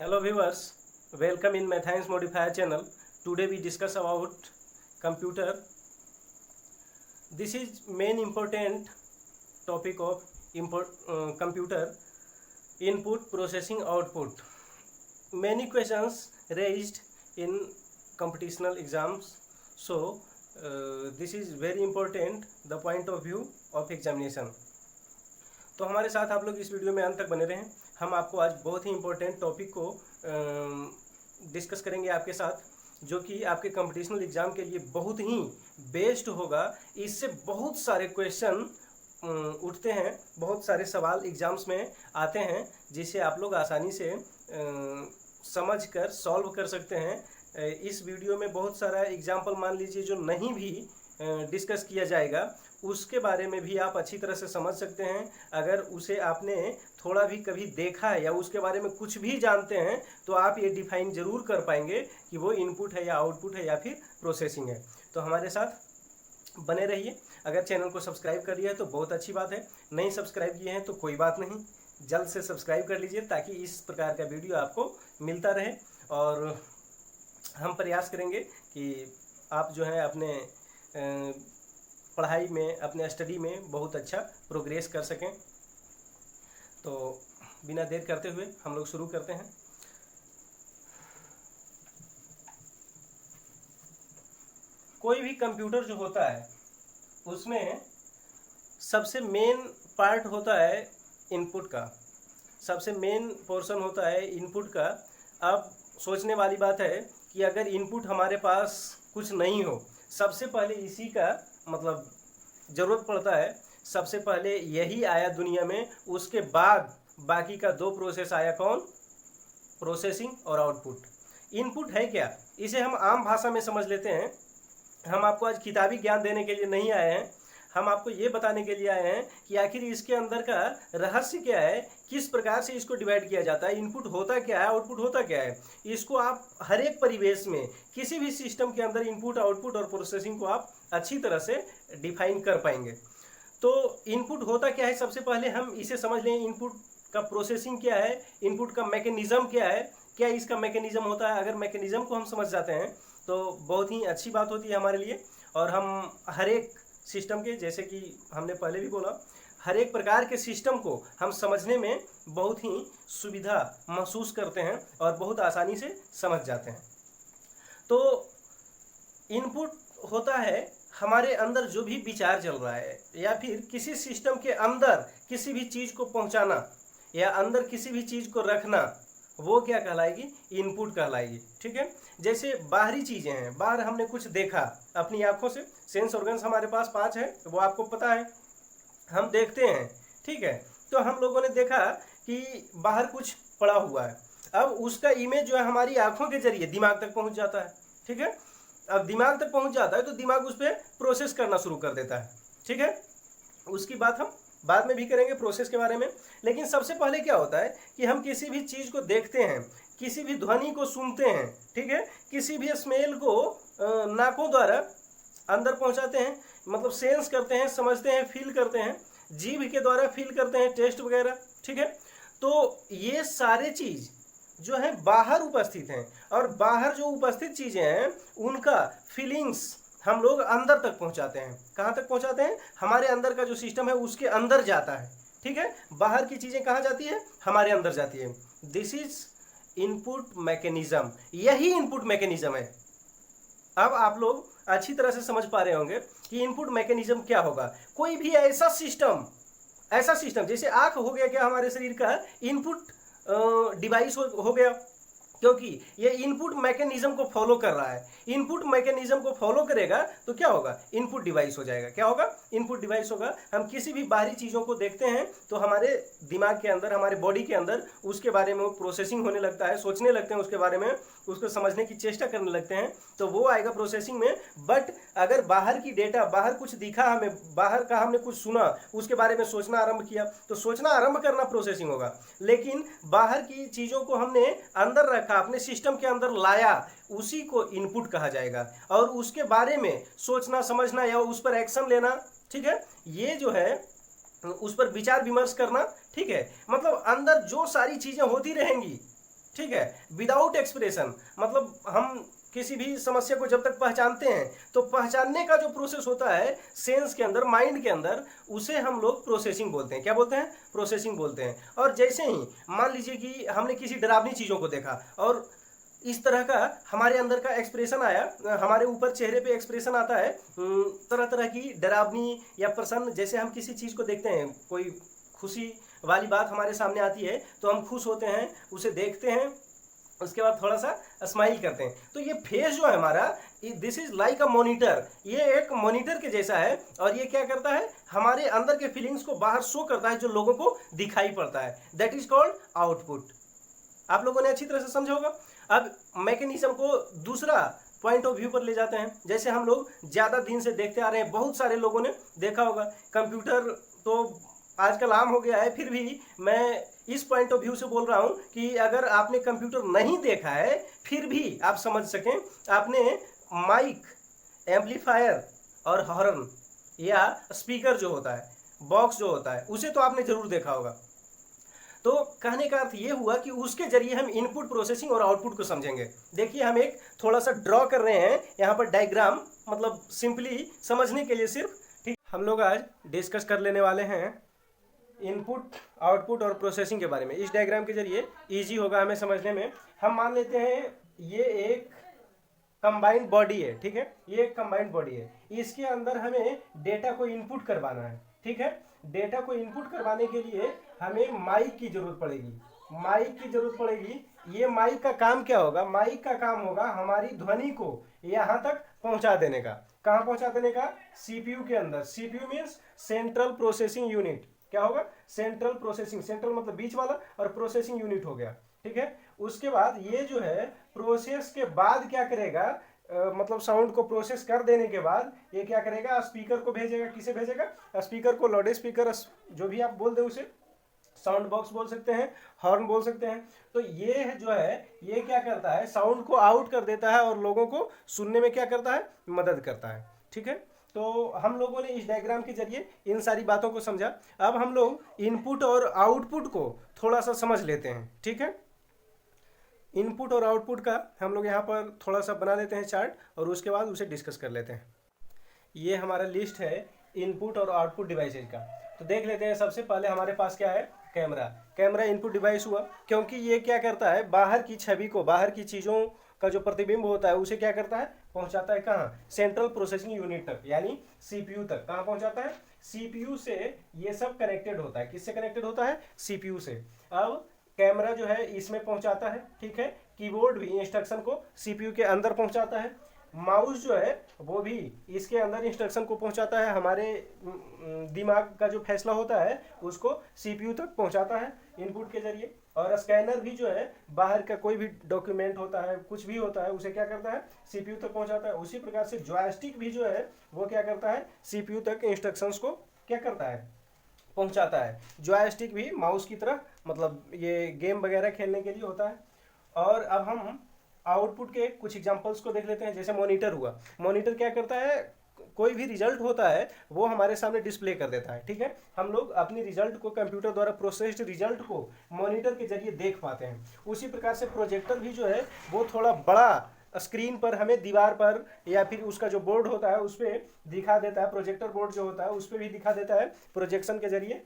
Hello viewers, welcome in Mathines Modifier channel. Today we discuss about computer. This is main important topic of computer input, processing, output. Many questions raised in computational exams. So this is very important the point of view of examination. तो हमारे साथ आप लोग इस video में अंत तक बने रहें। हम आपको आज बहुत ही इम्पोर्टेंट टॉपिक को डिस्कस करेंगे आपके साथ, जो कि आपके कंपटीशनल एग्ज़ाम के लिए बहुत ही बेस्ट होगा। इससे बहुत सारे क्वेश्चन उठते हैं, बहुत सारे सवाल एग्ज़ाम्स में आते हैं, जिसे आप लोग आसानी से समझ कर सॉल्व कर सकते हैं। इस वीडियो में बहुत सारा एग्जाम्पल मान लीजिए जो नहीं भी डिस्कस किया जाएगा, उसके बारे में भी आप अच्छी तरह से समझ सकते हैं। अगर उसे आपने थोड़ा भी कभी देखा है या उसके बारे में कुछ भी जानते हैं तो आप ये डिफाइन ज़रूर कर पाएंगे कि वो इनपुट है या आउटपुट है या फिर प्रोसेसिंग है। तो हमारे साथ बने रहिए। अगर चैनल को सब्सक्राइब कर लिया है तो बहुत अच्छी बात है, नहीं सब्सक्राइब किए हैं तो कोई बात नहीं, जल्द से सब्सक्राइब कर लीजिए ताकि इस प्रकार का वीडियो आपको मिलता रहे। और हम प्रयास करेंगे कि आप जो है अपने पढ़ाई में, अपने स्टडी में बहुत अच्छा प्रोग्रेस कर सकें। तो बिना देर करते हुए हम लोग शुरू करते हैं। कोई भी कंप्यूटर जो होता है उसमें सबसे मेन पार्ट होता है इनपुट का, सबसे मेन पोर्शन होता है इनपुट का। अब सोचने वाली बात है कि अगर इनपुट हमारे पास कुछ नहीं हो, सबसे पहले इसी का मतलब ज़रूरत पड़ता है। सबसे पहले यही आया दुनिया में, उसके बाद बाकी का दो प्रोसेस आया। कौन? प्रोसेसिंग और आउटपुट। इनपुट है क्या, इसे हम आम भाषा में समझ लेते हैं। हम आपको आज किताबी ज्ञान देने के लिए नहीं आए हैं, हम आपको ये बताने के लिए आए हैं कि आखिर इसके अंदर का रहस्य क्या है, किस प्रकार से इसको डिवाइड किया जाता है, इनपुट होता क्या है, आउटपुट होता क्या है। इसको आप हर एक परिवेश में, किसी भी सिस्टम के अंदर इनपुट, आउटपुट और प्रोसेसिंग को आप अच्छी तरह से डिफाइन कर पाएंगे। तो इनपुट होता क्या है, सबसे पहले हम इसे समझ लें। इनपुट का प्रोसेसिंग क्या है, इनपुट का मैकेनिज्म क्या है, क्या इसका मैकेनिज्म होता है। अगर मैकेनिज्म को हम समझ जाते हैं तो बहुत ही अच्छी बात होती है हमारे लिए। और हम हर एक सिस्टम के, जैसे कि हमने पहले भी बोला, हर एक प्रकार के सिस्टम को हम समझने में बहुत ही सुविधा महसूस करते हैं और बहुत आसानी से समझ जाते हैं। तो इनपुट होता है हमारे अंदर जो भी विचार चल रहा है, या फिर किसी सिस्टम के अंदर किसी भी चीज़ को पहुंचाना या अंदर किसी भी चीज़ को रखना, वो क्या कहलाएगी? इनपुट कहलाएगी। ठीक है। जैसे बाहरी चीज़ें हैं, बाहर हमने कुछ देखा अपनी आंखों से, सेंस ऑर्गन्स हमारे पास 5 है, वो आपको पता है, हम देखते हैं। ठीक है। तो हम लोगों ने देखा कि बाहर कुछ पड़ा हुआ है। अब उसका इमेज जो है हमारी आंखों के जरिए दिमाग तक पहुंच जाता है। ठीक है। अब दिमाग तक पहुंच जाता है तो दिमाग उस पर प्रोसेस करना शुरू कर देता है। ठीक है। उसकी बात हम बाद में भी करेंगे प्रोसेस के बारे में। लेकिन सबसे पहले क्या होता है कि हम किसी भी चीज़ को देखते हैं, किसी भी ध्वनि को सुनते हैं, ठीक है, किसी भी स्मेल को नाकों द्वारा अंदर पहुंचाते हैं, मतलब सेंस करते हैं, समझते हैं, फील करते हैं, जीभ के द्वारा फील करते हैं, टेस्ट वगैरह। ठीक है। तो ये सारे चीज़ जो है बाहर उपस्थित हैं, और बाहर जो उपस्थित चीज़ें हैं उनका फीलिंग्स हम लोग अंदर तक पहुंचाते हैं। कहाँ तक पहुंचाते हैं? हमारे अंदर का जो सिस्टम है उसके अंदर जाता है। ठीक है। बाहर की चीज़ें कहाँ जाती है? हमारे अंदर जाती है। दिस इज इनपुट मैकेनिज्म, यही इनपुट मैकेनिज्म है। अब आप लोग अच्छी तरह से समझ पा रहे होंगे कि इनपुट मैकेनिज्म क्या होगा। कोई भी ऐसा सिस्टम जैसे आँख हो गया क्या हमारे शरीर का इनपुट डिवाइस हो गया, क्योंकि ये इनपुट मैकेनिज्म को फॉलो कर रहा है। इनपुट मैकेनिज्म को फॉलो करेगा तो क्या होगा? इनपुट डिवाइस हो जाएगा। क्या होगा? इनपुट डिवाइस होगा। हम किसी भी बाहरी चीज़ों को देखते हैं तो हमारे दिमाग के अंदर, हमारे बॉडी के अंदर उसके बारे में प्रोसेसिंग होने लगता है, सोचने लगते हैं उसके बारे में, उसको समझने की चेष्टा करने लगते हैं, तो वो आएगा प्रोसेसिंग में। बट अगर बाहर की डेटा, बाहर कुछ दिखा हमें, बाहर का हमने कुछ सुना, उसके बारे में सोचना आरंभ किया, तो सोचना आरंभ करना प्रोसेसिंग होगा। लेकिन बाहर की चीज़ों को हमने अंदर रखा, अपने सिस्टम के अंदर लाया, उसी को इनपुट कहा जाएगा। और उसके बारे में सोचना, समझना या उस पर एक्शन लेना, ठीक है, ये जो है उस पर विचार विमर्श करना। ठीक है। मतलब अंदर जो सारी चीज़ें होती रहेंगी ठीक है। विदाउट एक्सप्रेशन मतलब हम किसी भी समस्या को जब तक पहचानते हैं तो पहचानने का जो प्रोसेस होता है सेंस के अंदर, माइंड के अंदर, उसे हम लोग प्रोसेसिंग बोलते हैं। क्या बोलते हैं? प्रोसेसिंग बोलते हैं। और जैसे ही मान लीजिए कि हमने किसी डरावनी चीज़ों को देखा और इस तरह का हमारे अंदर का एक्सप्रेशन आया, हमारे ऊपर चेहरे पे एक्सप्रेशन आता है तरह तरह की डरावनी या प्रसन्न। जैसे हम किसी चीज़ को देखते हैं, कोई खुशी वाली बात हमारे सामने आती है तो हम खुश होते हैं, उसे देखते हैं, उसके बाद थोड़ा सा स्माइल करते हैं। तो ये फेस जो है हमारा, this is like a monitor, ये एक मॉनिटर के जैसा है। और ये क्या करता है? हमारे अंदर के फीलिंग्स को बाहर शो करता है जो लोगों को दिखाई पड़ता है। That is called output. आप लोगों ने अच्छी तरह से समझा होगा। अब मैकेनिज्म को दूसरा पॉइंट ऑफ व्यू पर ले जाते हैं। जैसे हम लोग ज़्यादा दिन से देखते आ रहे हैं, बहुत सारे लोगों ने देखा होगा, कंप्यूटर तो आजकल आम हो गया है, फिर भी मैं इस पॉइंट ऑफ व्यू से बोल रहा हूं कि अगर आपने कंप्यूटर नहीं देखा है फिर भी आप समझ सकें, आपने माइक, एम्पलीफायर और हॉर्न या स्पीकर जो होता है, बॉक्स जो होता है, उसे तो आपने जरूर देखा होगा। तो कहने का अर्थ ये हुआ कि उसके जरिए हम इनपुट प्रोसेसिंग और आउटपुट को समझेंगे। देखिए हम एक थोड़ा सा ड्रॉ कर रहे हैं यहाँ पर डायग्राम, मतलब सिंपली समझने के लिए सिर्फ। ठीक, हम लोग आज डिस्कस कर लेने वाले हैं इनपुट, आउटपुट और प्रोसेसिंग के बारे में। इस डायग्राम के जरिए इजी होगा हमें समझने में। हम मान लेते हैं ये एक कंबाइंड बॉडी है, ठीक है, ये एक कंबाइंड बॉडी है। इसके अंदर हमें डेटा को इनपुट करवाना है, ठीक है। डेटा को इनपुट करवाने के लिए हमें माइक की जरूरत पड़ेगी, माइक की जरूरत पड़ेगी। ये माइक का काम क्या होगा? माइक का काम होगा हमारी ध्वनि को यहाँ तक पहुँचा देने का। कहाँ पहुँचा देने का? सीपीयू के अंदर। CPU means central processing unit. क्या होगा? सेंट्रल प्रोसेसिंग, सेंट्रल मतलब बीच वाला, और प्रोसेसिंग यूनिट हो गया, ठीक है। उसके बाद ये जो है प्रोसेस के बाद क्या करेगा, मतलब साउंड को प्रोसेस कर देने के बाद ये क्या करेगा? स्पीकर को भेजेगा। किसे भेजेगा? स्पीकर को। लाउड स्पीकर जो भी आप बोल दे उसे, साउंड बॉक्स बोल सकते हैं, हॉर्न बोल सकते हैं। तो ये जो है ये क्या करता है? साउंड को आउट कर देता है और लोगों को सुनने में क्या करता है? मदद करता है, ठीक है। तो हम लोगों ने इस डायग्राम के जरिए इन सारी बातों को समझा। अब हम लोग इनपुट और आउटपुट को थोड़ा सा समझ लेते हैं, ठीक है। इनपुट और आउटपुट का हम लोग यहाँ पर थोड़ा सा बना लेते हैं चार्ट और उसके बाद उसे डिस्कस कर लेते हैं। ये हमारा लिस्ट है इनपुट और आउटपुट डिवाइसेज का। तो देख लेते हैं। सबसे पहले हमारे पास क्या है? कैमरा। कैमरा इनपुट डिवाइस हुआ, क्योंकि ये क्या करता है? बाहर की छवि को, बाहर की चीज़ों का जो प्रतिबिंब होता है उसे क्या करता है? पहुंचाता है कहाँ? सेंट्रल प्रोसेसिंग यूनिट तक, यानी सीपीयू तक। कहाँ पहुंचाता है? सीपीयू से ये सब कनेक्टेड होता है। किससे कनेक्टेड होता है? सीपीयू से। अब कैमरा जो है इसमें पहुंचाता है, ठीक है। कीबोर्ड भी इंस्ट्रक्शन को सीपीयू के अंदर पहुंचाता है। माउस जो है वो भी इसके अंदर इंस्ट्रक्शन को पहुंचाता है। हमारे दिमाग का जो फैसला होता है उसको सीपीयू तक पहुंचाता है इनपुट के जरिए। और स्कैनर भी जो है बाहर का कोई भी डॉक्यूमेंट होता है, कुछ भी होता है, उसे क्या करता है? सीपीयू तक पहुंचाता है। उसी प्रकार से जॉयस्टिक भी जो है वो क्या करता है? सीपीयू तक इंस्ट्रक्शंस को क्या करता है? पहुंचाता है। जॉयस्टिक भी माउस की तरह, मतलब ये गेम वगैरह खेलने के लिए होता है। और अब हम आउटपुट के कुछ एग्जांपल्स को देख लेते हैं। जैसे मॉनिटर हुआ। मॉनिटर क्या करता है? कोई भी रिजल्ट होता है वो हमारे सामने डिस्प्ले कर देता है, ठीक है। हम लोग अपनी रिजल्ट को, कंप्यूटर द्वारा प्रोसेस्ड रिजल्ट को मॉनिटर के जरिए देख पाते हैं। उसी प्रकार से प्रोजेक्टर भी जो है वो थोड़ा बड़ा स्क्रीन पर हमें दीवार पर या फिर उसका जो बोर्ड होता है उस पर दिखा देता है। प्रोजेक्टर बोर्ड जो होता है उस पर भी दिखा देता है प्रोजेक्शन के जरिए।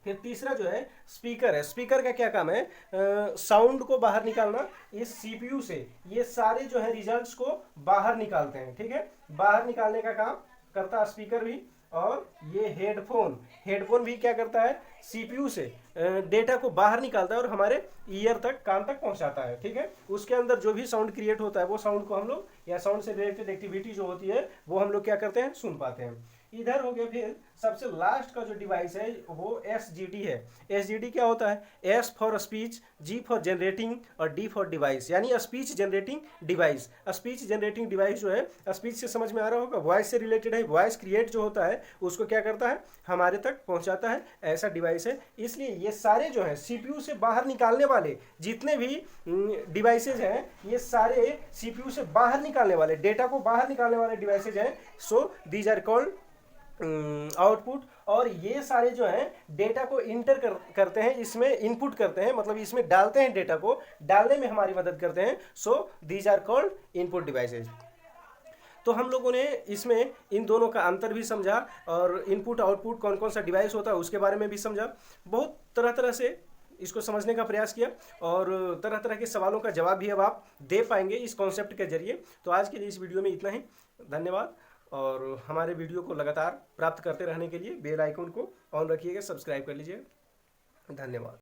फिर तीसरा जो है स्पीकर है। स्पीकर का क्या काम है? साउंड को बाहर निकालना। इस सीपीयू से ये सारे जो है रिजल्ट्स को बाहर निकालते हैं, ठीक है। बाहर निकालने का काम करता है स्पीकर भी। और ये हेडफोन, हेडफोन भी क्या करता है? सीपीयू से डेटा को बाहर निकालता है और हमारे ईयर तक, कान तक पहुंचाता है, ठीक है। उसके अंदर जो भी साउंड क्रिएट होता है वो साउंड को हम लोग, या साउंड से रिलेटेड एक्टिविटी जो होती है वो हम लोग क्या करते हैं? सुन पाते हैं। इधर हो गया। फिर सबसे लास्ट का जो डिवाइस है वो एसजीडी है। एसजीडी क्या होता है? S for speech, G for generating और डी फॉर डिवाइस, यानी speech generating device. Speech generating device जो है, स्पीच से समझ में आ रहा होगा, वॉइस से रिलेटेड है। वॉइस क्रिएट जो होता है उसको क्या करता है? हमारे तक पहुंचाता है। ऐसा डिवाइस है। इसलिए ये सारे जो है सीपीयू से बाहर निकालने वाले जितने भी डिवाइसेज हैं, ये सारे सीपीयू से बाहर निकालने वाले, डेटा को बाहर निकालने वाले डिवाइसेज हैं। So these are called output, और ये सारे जो हैं डेटा को इंटर करते हैं, इसमें इनपुट करते हैं, मतलब इसमें डालते हैं, डेटा को डालने में हमारी मदद करते हैं। So these are called input devices. तो हम लोगों ने इसमें इन दोनों का अंतर भी समझा, और इनपुट आउटपुट कौन कौन सा डिवाइस होता है उसके बारे में भी समझा। बहुत तरह तरह से इसको समझने का प्रयास किया, और तरह तरह के सवालों का जवाब भी अब आप दे पाएंगे इस कॉन्सेप्ट के जरिए। तो आज के लिए इस वीडियो में इतना ही। धन्यवाद। और हमारे वीडियो को लगातार प्राप्त करते रहने के लिए बेल आइकन को ऑन रखिएगा, सब्सक्राइब कर लीजिए। धन्यवाद।